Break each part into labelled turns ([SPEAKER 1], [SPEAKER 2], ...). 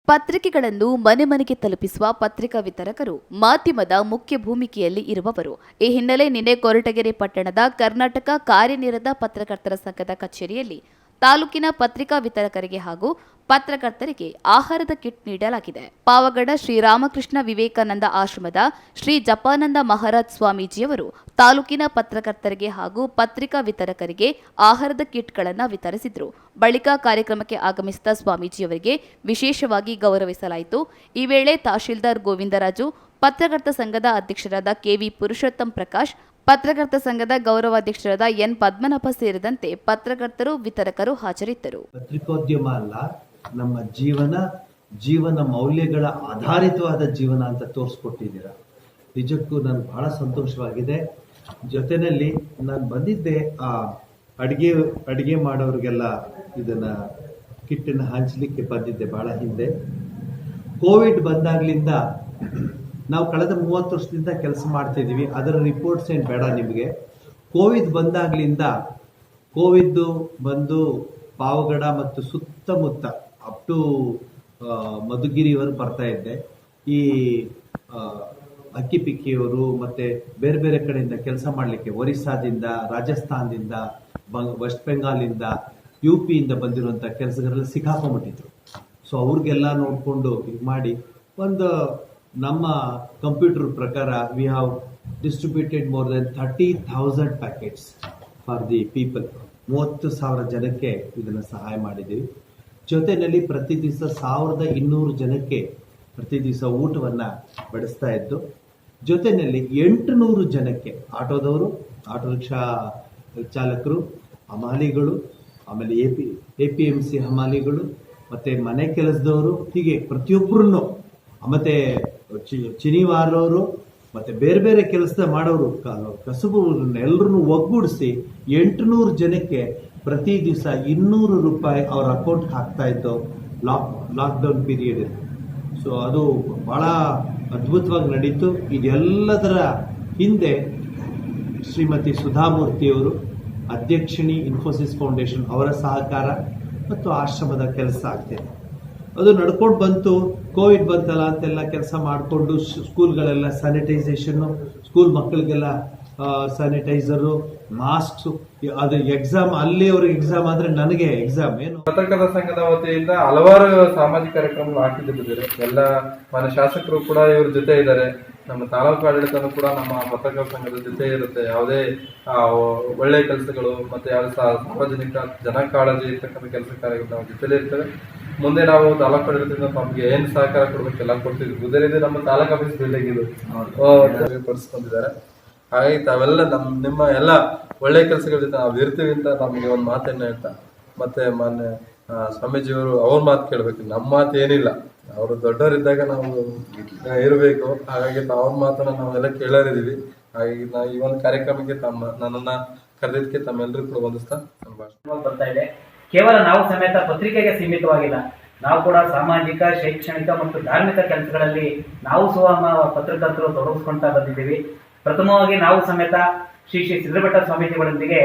[SPEAKER 1] ಪತ್ರಿಕೆಗಳನ್ನು ಮನೆ ಮನೆಗೆ ತಲುಪಿಸುವ ಪತ್ರಿಕಾ ವಿತರಕರು ಮಾಧ್ಯಮದ ಮುಖ್ಯ ಭೂಮಿಕೆಯಲ್ಲಿ ಇರುವವರು. ಈ ಹಿನ್ನೆಲೆ ನಿನ್ನೆ ಕೊರಟಗೆರೆ ಪಟ್ಟಣದ ಕರ್ನಾಟಕ ಕಾರ್ಯನಿರತ ಪತ್ರಕರ್ತರ ಸಂಘದ ಕಚೇರಿಯಲ್ಲಿ ತಾಲೂಕಿನ ಪತ್ರಿಕಾ ವಿತರಕರಿಗೆ ಹಾಗೂ ಪತ್ರಕರ್ತರಿಗೆ ಆಹಾರದ ಕಿಟ್ ನೀಡಲಾಗಿದೆ. ಪಾವಗಡ ಶ್ರೀರಾಮಕೃಷ್ಣ ವಿವೇಕಾನಂದ ಆಶ್ರಮದ ಶ್ರೀ ಜಪಾನಂದ ಮಹಾರಾಜ್ ಸ್ವಾಮೀಜಿಯವರು ತಾಲೂಕಿನ ಪತ್ರಕರ್ತರಿಗೆ ಹಾಗೂ ಪತ್ರಿಕಾ ವಿತರಕರಿಗೆ ಆಹಾರದ ಕಿಟ್ಗಳನ್ನು ವಿತರಿಸಿದರು. ಬಳಿಕ ಕಾರ್ಯಕ್ರಮಕ್ಕೆ ಆಗಮಿಸಿದ ಸ್ವಾಮೀಜಿಯವರಿಗೆ ವಿಶೇಷವಾಗಿ ಗೌರವಿಸಲಾಯಿತು. ಈ ವೇಳೆ ತಹಶೀಲ್ದಾರ್ ಗೋವಿಂದರಾಜು, ಪತ್ರಕರ್ತ ಸಂಘದ ಅಧ್ಯಕ್ಷರಾದ ಕೆವಿ ಪುರುಷೋತ್ತಮ್ ಪ್ರಕಾಶ್, ಪತ್ರಕರ್ತ ಸಂಘದ ಗೌರವಾಧ್ಯಕ್ಷರಾದ ಎನ್ ಪದ್ಮನಾಭ ಸೇರಿದಂತೆ ಪತ್ರಕರ್ತರು, ವಿತರಕರು ಹಾಜರಿದ್ದರು.
[SPEAKER 2] ಪತ್ರಿಕೋದ್ಯಮ ಅಲ್ಲ, ನಮ್ಮ ಜೀವನ ಮೌಲ್ಯಗಳ ಆಧಾರಿತವಾದ ಜೀವನ ಅಂತ ತೋರಿಸ್ಕೊಟ್ಟಿದ್ದೀರಾ. ನಿಜಕ್ಕೂ ನನಗೆ ಬಹಳ ಸಂತೋಷವಾಗಿದೆ. ಜೊತೆಯಲ್ಲಿ ನಾನು ಬಂದಿದ್ದೆ ಅಡಿಗೆ ಮಾಡೋರಿಗೆಲ್ಲ ಇದನ್ನ ಕಿಟ್ಟನ್ನು ಹಂಚಲಿಕ್ಕೆ ಬಂದಿದ್ದೆ ಬಹಳ ಹಿಂದೆ. ಕೋವಿಡ್ ಬಂದಾಗ್ಲಿಂದ ನಾವು ಕಳೆದ 30 ವರ್ಷದಿಂದ ಕೆಲಸ ಮಾಡ್ತಿದ್ದೀವಿ. ಅದರ ರಿಪೋರ್ಟ್ಸ್ ಏನು ಬೇಡ ನಿಮಗೆ. ಕೋವಿಡ್ ಬಂದಾಗ್ಲಿಂದ ಕೋವಿಡ್ ಬಂದು ಪಾವಗಡ ಮತ್ತು ಸುತ್ತಮುತ್ತ ಅಪ್ ಟು ಮಧುಗಿರಿಯವರು ಬರ್ತಾ ಇದ್ದೆ. ಈ ಅಕ್ಕಿಪಿಕ್ಕಿಯವರು ಮತ್ತೆ ಬೇರೆ ಬೇರೆ ಕಡೆಯಿಂದ ಕೆಲಸ ಮಾಡಲಿಕ್ಕೆ ಒರಿಸ್ಸಾದಿಂದ, ರಾಜಸ್ಥಾನದಿಂದ, ವೆಸ್ಟ್ ಬೆಂಗಾಲಿಂದ, UPಯಿಂದ ಬಂದಿರುವಂಥ ಕೆಲಸಗಾರರೆಲ್ಲ ಸಿಕ್ಕಾಕೊಂಡ್ಬಿಟ್ಟಿದ್ರು. ಸೊ ಅವ್ರಿಗೆಲ್ಲ ನೋಡಿಕೊಂಡು ಇದು ಮಾಡಿ ಒಂದು ನಮ್ಮ ಕಂಪ್ಯೂಟರ್ ಪ್ರಕಾರ we have distributed more than 30,000 packets for the people. 30,000 ಜನಕ್ಕೆ ಇದನ್ನು ಸಹಾಯ ಮಾಡಿದ್ದೀವಿ. ಜೊತೆಯಲ್ಲಿ ಪ್ರತಿ ದಿವಸ 1,200 ಜನಕ್ಕೆ ಪ್ರತಿ ದಿವಸ ಊಟವನ್ನು ಬಡಿಸ್ತಾ ಇದ್ದು, ಜೊತೆಯಲ್ಲಿ 800 ಜನಕ್ಕೆ ಆಟೋದವರು, ಆಟೋ ರಿಕ್ಷಾ ಚಾಲಕರು, ಹಮಾಲಿಗಳು, ಆಮೇಲೆ APMC ಹಮಾಲಿಗಳು, ಮತ್ತೆ ಮನೆ ಕೆಲಸದವರು, ಹೀಗೆ ಪ್ರತಿಯೊಬ್ಬರನ್ನು, ಮತ್ತೆ ಚಿನಿವಾರವರು, ಮತ್ತೆ ಬೇರೆ ಬೇರೆ ಕೆಲಸ ಮಾಡೋರು, ಕಸುಬು ಎಲ್ಲರನ್ನು ಒಗ್ಗೂಡಿಸಿ 800 ಜನಕ್ಕೆ ಪ್ರತಿ ದಿವಸ 200 ರೂಪಾಯಿ ಅವ್ರ ಅಕೌಂಟ್ಗೆ ಹಾಕ್ತಾ ಇದ್ದು ಲಾಕ್ಡೌನ್ ಪೀರಿಯಡ್. ಸೊ ಅದು ಬಹಳ ಅದ್ಭುತವಾಗಿ ನಡೀತು. ಇದೆಲ್ಲದರ ಹಿಂದೆ ಶ್ರೀಮತಿ ಸುಧಾಮೂರ್ತಿಯವರು, ಅಧ್ಯಕ್ಷಿಣಿ ಇನ್ಫೋಸಿಸ್ ಫೌಂಡೇಶನ್ ಅವರ ಸಹಕಾರ ಮತ್ತು ಆಶ್ರಮದ ಕೆಲಸ ಆಗ್ತಿದೆ. ಅದು ನಡ್ಕೊಂಡು ಬಂತು. ಕೋವಿಡ್ ಬಂತಲ್ಲ ಅಂತೆಲ್ಲ ಕೆಲಸ ಮಾಡಿಕೊಂಡು ಸ್ಕೂಲ್ಗಳೆಲ್ಲ ಸ್ಯಾನಿಟೈಸೇಷನ್ನು, ಸ್ಕೂಲ್ ಮಕ್ಕಳಿಗೆಲ್ಲ ಸ್ಯಾನಿಟೈಸರು, ಮಾಸ್ಕ್ಸು, ಅದು ಎಕ್ಸಾಮ್ ಅಲ್ಲಿ ಅವ್ರಿಗೆ ಎಕ್ಸಾಮ್ ಆದ್ರೆ ನನಗೆ ಎಕ್ಸಾಮ್ ಏನು.
[SPEAKER 3] ಪತ್ರಕರ್ತರ ಸಂಘದ ವತಿಯಿಂದ ಹಲವಾರು ಸಾಮಾಜಿಕ ಕಾರ್ಯಕ್ರಮಗಳು ಆಗ್ತಿದ್ದಾರೆ. ಎಲ್ಲ ಮನೆ ಶಾಸಕರು ಕೂಡ ಇವ್ರ ಜೊತೆ ಇದ್ದಾರೆ. ನಮ್ಮ ತಾಲೂಕು ಆಡಳಿತನೂ ಕೂಡ ನಮ್ಮ ಪತ್ರಕರ್ತರ ಸಂಘದ ಜೊತೆ ಇರುತ್ತೆ. ಯಾವುದೇ ಒಳ್ಳೆಯ ಕೆಲಸಗಳು ಮತ್ತೆ ಯಾವುದೇ ಸಾರ್ವಜನಿಕ ಜನಕಾಳಜಿ ಇರ್ತಕ್ಕಂಥ ಕೆಲಸ ಕಾರ್ಯಗಳು ನಮ್ಮ ಜೊತೆಲೇ ಇರ್ತವೆ. ಮುಂದೆ ನಾವು ತಾಲೂಕು ಆಡಳಿತದಿಂದ ನಮ್ಗೆ ಏನ್ ಸಹಕಾರ ಕೊಡ್ಬೇಕೆಲ್ಲ ಕೊಡ್ತಿದ್ವಿ. ಉದಯನಿಧಿ ನಮ್ಮ ತಾಲೂಕು ಆಫೀಸ್ ಬಿಲ್ಡಿಂಗ್ ಇದು ಪಡಿಸ್ಕೊಂಡಿದ್ದಾರೆ. ಹಾಗಾಗಿ ತಾವೆಲ್ಲ ನಿಮ್ಮ ಎಲ್ಲ ಒಳ್ಳೆ ಕೆಲಸಗಳ ಜೊತೆ ನಾವು ಇರ್ತೀವಿ ಅಂತ ನಮಗೆ ಒಂದು ಮಾತನ್ನ ಹೇಳ್ತಾ, ಮತ್ತೆ ಮಾನ್ಯ ಸ್ವಾಮೀಜಿಯವರು ಅವ್ರ ಮಾತು ಕೇಳ್ಬೇಕು, ನಮ್ಮ ಮಾತು ಏನಿಲ್ಲ. ಅವರು ದೊಡ್ಡವರಿದ್ದಾಗ ನಾವು ಇರಬೇಕು. ಹಾಗಾಗಿ ಅವ್ರ ಮಾತನ್ನ ನಾವೆಲ್ಲ ಕೇಳೋರಿದೀವಿ. ಹಾಗಾಗಿ ಈ ಒಂದು ಕಾರ್ಯಕ್ರಮಕ್ಕೆ ನನ್ನನ್ನ ಕರೆದಿದ್ದಕ್ಕೆ ತಮ್ಮೆಲ್ಲರೂ ಕೂಡ ವಂದಿಸ್ತಾ
[SPEAKER 4] ಬರ್ತಾ ಇದೆ. ಕೇವಲ ನಾವು ಸಮೇತ ಪತ್ರಿಕೆಗೆ ಸೀಮಿತವಾಗಿಲ್ಲ, ನಾವು ಕೂಡ ಸಾಮಾಜಿಕ, ಶೈಕ್ಷಣಿಕ ಮತ್ತು ಧಾರ್ಮಿಕ ಕೆಲಸಗಳಲ್ಲಿ ನಾವು ಪತ್ರಕರ್ತರು ತೊಡಗಿಸ್ಕೊಂತಾ ಬಂದಿದ್ದೀವಿ. ಪ್ರಥಮವಾಗಿ ನಾವು ಸಮೇತ ಶ್ರೀ ಸಿದ್ಧಬೆಟ್ಟ ಸ್ವಾಮೀಜಿಗಳೊಂದಿಗೆ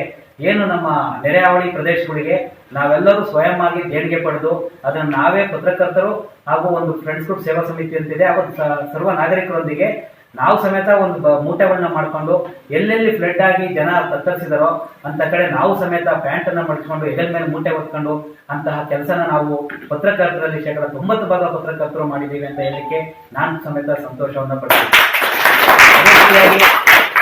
[SPEAKER 4] ಏನು ನಮ್ಮ ನೆರೆಹಾವಳಿ ಪ್ರದೇಶಗಳಿಗೆ ನಾವೆಲ್ಲರೂ ಸ್ವಯಂ ಆಗಿ ದೇಣಿಗೆ ಪಡೆದು ಅದನ್ನು ನಾವೇ ಪತ್ರಕರ್ತರು ಹಾಗೂ ಒಂದು ಫ್ರೆಂಡ್ಸ್ ಗ್ರೂಪ್ ಸೇವಾ ಸಮಿತಿ ಅಂತಿದೆ, ಸರ್ವ ನಾಗರಿಕರೊಂದಿಗೆ ನಾವು ಸಮೇತ ಒಂದು ಮೂಟೆಗಳನ್ನ ಮಾಡ್ಕೊಂಡು ಎಲ್ಲೆಲ್ಲಿ ಫ್ಲಡ್ ಆಗಿ ಜನ ತತ್ತರಿಸಿದಾರೋ ಅಂತ ಕಡೆ ನಾವು ಸಮೇತ ಪ್ಯಾಂಟ್ ಅನ್ನ ಮಡಿಸ್ಕೊಂಡು ಎದರ ಮೇಲೆ ಮೂಟೆ ಹೊತ್ಕೊಂಡು ಅಂತಹ ಕೆಲಸನ ನಾವು ಪತ್ರಕರ್ತರಲ್ಲಿ 90% ಪತ್ರಕರ್ತರು ಮಾಡಿದ್ದೀವಿ ಅಂತ ಹೇಳಲಿಕ್ಕೆ ನಾನು ಸಮೇತ ಸಂತೋಷವನ್ನ ಪಡ್ತೀನಿ. ಅದೇ ರೀತಿಯಾಗಿ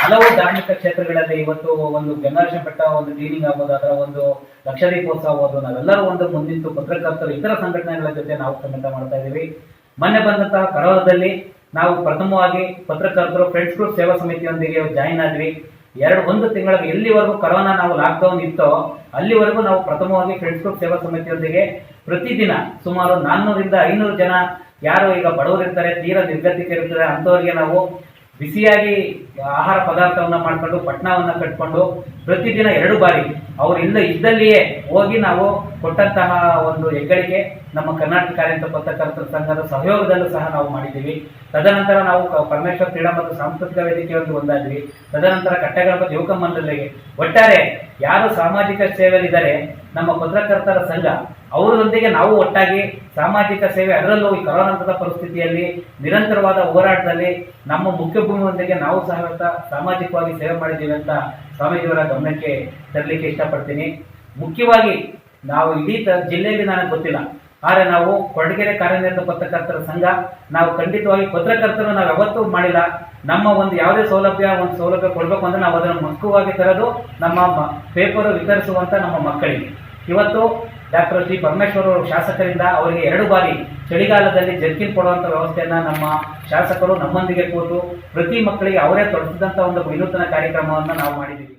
[SPEAKER 4] ಹಲವು ಧಾರ್ಮಿಕ ಕ್ಷೇತ್ರಗಳಲ್ಲಿ ಇವತ್ತು ಒಂದು ಗಂಗಾಧರ ಬೆಟ್ಟ ಒಂದು ಕ್ಲೀನಿಂಗ್ ಆಗ್ಬೋದು, ಅದರ ಒಂದು ಲಕ್ಷದೀಪೋತ್ಸವ ಆಗ್ಬೋದು, ನಾವೆಲ್ಲರೂ ಒಂದು ಮುಂದಿಂತು ಪತ್ರಕರ್ತರು ಇತರ ಸಂಘಟನೆಗಳ ಜೊತೆ ನಾವು ಸಮೇತ ಮಾಡ್ತಾ ಇದ್ದೀವಿ. ಮೊನ್ನೆ ಬಂದಂತಹ ಕರೋನಾದಲ್ಲಿ ನಾವು ಪ್ರಥಮವಾಗಿ ಪತ್ರಕರ್ತರು ಫ್ರೆಂಡ್ಸ್ ಗ್ರೂಪ್ ಸೇವಾ ಸಮಿತಿಯೊಂದಿಗೆ ಜಾಯಿನ್ ಆದ್ವಿ. 1 ತಿಂಗಳಿಗೆ ಎಲ್ಲಿವರೆಗೂ ಕರೋನಾ ನಾವು ಲಾಕ್ಡೌನ್ ಇತ್ತೋ ಅಲ್ಲಿವರೆಗೂ ನಾವು ಪ್ರಥಮವಾಗಿ ಫ್ರೆಂಡ್ಸ್ ಗ್ರೂಪ್ ಸೇವಾ ಸಮಿತಿಯೊಂದಿಗೆ ಪ್ರತಿದಿನ ಸುಮಾರು 400ರಿಂದ 500 ಜನ ಯಾರು ಈಗ ಬಡವರಿರ್ತಾರೆ, ತೀರಾ ನಿರ್ಗತಿಕರಿರ್ತಾರೆ, ಅಂತವರಿಗೆ ನಾವು ಬಿಸಿಯಾಗಿ ಆಹಾರ ಪದಾರ್ಥವನ್ನ ಮಾಡ್ಕೊಂಡು ಪಟ್ನವನ್ನ ಕಟ್ಕೊಂಡು ಪ್ರತಿದಿನ 2 ಬಾರಿ ಅವ್ರು ಇದ್ದಲ್ಲಿಯೇ ಹೋಗಿ ನಾವು ಕೊಟ್ಟಂತಹ ಒಂದು ಹೆಗ್ಗಳಿಕೆ ನಮ್ಮ ಕರ್ನಾಟಕ ಕಾರ್ಯನಿರತ ಪತ್ರಕರ್ತರ ಸಂಘದ ಸಹಯೋಗದಲ್ಲೂ ಸಹ ನಾವು ಮಾಡಿದ್ದೀವಿ. ತದನಂತರ ನಾವು ಪರಮೇಶ್ವರ ಕ್ರೀಡಾ ಮತ್ತು ಸಾಂಸ್ಕೃತಿಕ ವೇದಿಕೆಯಲ್ಲಿ ಒಂದಾದ್ವಿ. ತದನಂತರ ಕಟ್ಟೆಗಣಪತಿ ಯುವಕ ಮಂಡಳಿಗೆ ಒಟ್ಟಾರೆ ಯಾರು ಸಾಮಾಜಿಕ ಸೇವೆಯಲ್ಲಿದ್ದಾರೆ ನಮ್ಮ ಪತ್ರಕರ್ತರ ಸಂಘ ಅವರೊಂದಿಗೆ ನಾವು ಒಟ್ಟಾಗಿ ಸಾಮಾಜಿಕ ಸೇವೆ, ಅದರಲ್ಲೂ ಈ ಕರೋನಾಂತದ ಪರಿಸ್ಥಿತಿಯಲ್ಲಿ ನಿರಂತರವಾದ ಹೋರಾಟದಲ್ಲಿ ನಮ್ಮ ಮುಖ್ಯಭೂಮಿಯೊಂದಿಗೆ ನಾವು ಸಹ ಸಾಮಾಜಿಕವಾಗಿ ಸೇವೆ ಮಾಡಿದ್ದೀವಿ ಅಂತ ಸ್ವಾಮೀಜಿಯವರ ಗಮನಕ್ಕೆ ತರಲಿಕ್ಕೆ ಇಷ್ಟಪಡ್ತೀನಿ. ಮುಖ್ಯವಾಗಿ ನಾವು ಇಡೀ ಜಿಲ್ಲೆಯಲ್ಲಿ ನನಗೆ ಗೊತ್ತಿಲ್ಲ, ಆದರೆ ನಾವು ಕೊರಟಗೆರೆ ಕಾರ್ಯನಿರತ ಪತ್ರಕರ್ತರ ಸಂಘ ನಾವು ಖಂಡಿತವಾಗಿ ಪತ್ರಕರ್ತರು ನಾವು ಯಾವತ್ತೂ ಮಾಡಿಲ್ಲ. ನಮ್ಮ ಒಂದು ಯಾವುದೇ ಸೌಲಭ್ಯ ಕೊಡಬೇಕು ಅಂದ್ರೆ ನಾವು ಅದನ್ನು ಮಕ್ಕವಾಗಿ ತರೋದು ನಮ್ಮ ಪೇಪರ್ ವಿತರಿಸುವಂತ ನಮ್ಮ ಮಕ್ಕಳಿಗೆ. ಇವತ್ತು ಡಾಕ್ಟರ್ ಶ್ರೀ ಪರಮೇಶ್ವರ್ ಅವರು ಶಾಸಕರಿಂದ ಅವರಿಗೆ 2 ಬಾರಿ ಚಳಿಗಾಲದಲ್ಲಿ ಜರ್ಕಿನ್ ಕೊಡುವಂತ ವ್ಯವಸ್ಥೆಯನ್ನ ನಮ್ಮ ಶಾಸಕರು ನಮ್ಮೊಂದಿಗೆ ಕೂತು ಪ್ರತಿ ಮಕ್ಕಳಿಗೆ ಅವರೇ ತೊಡಗಿಸಿದಂತ ಒಂದು ವಿನೂತನ ಕಾರ್ಯಕ್ರಮವನ್ನು ನಾವು ಮಾಡಿದ್ದೀವಿ.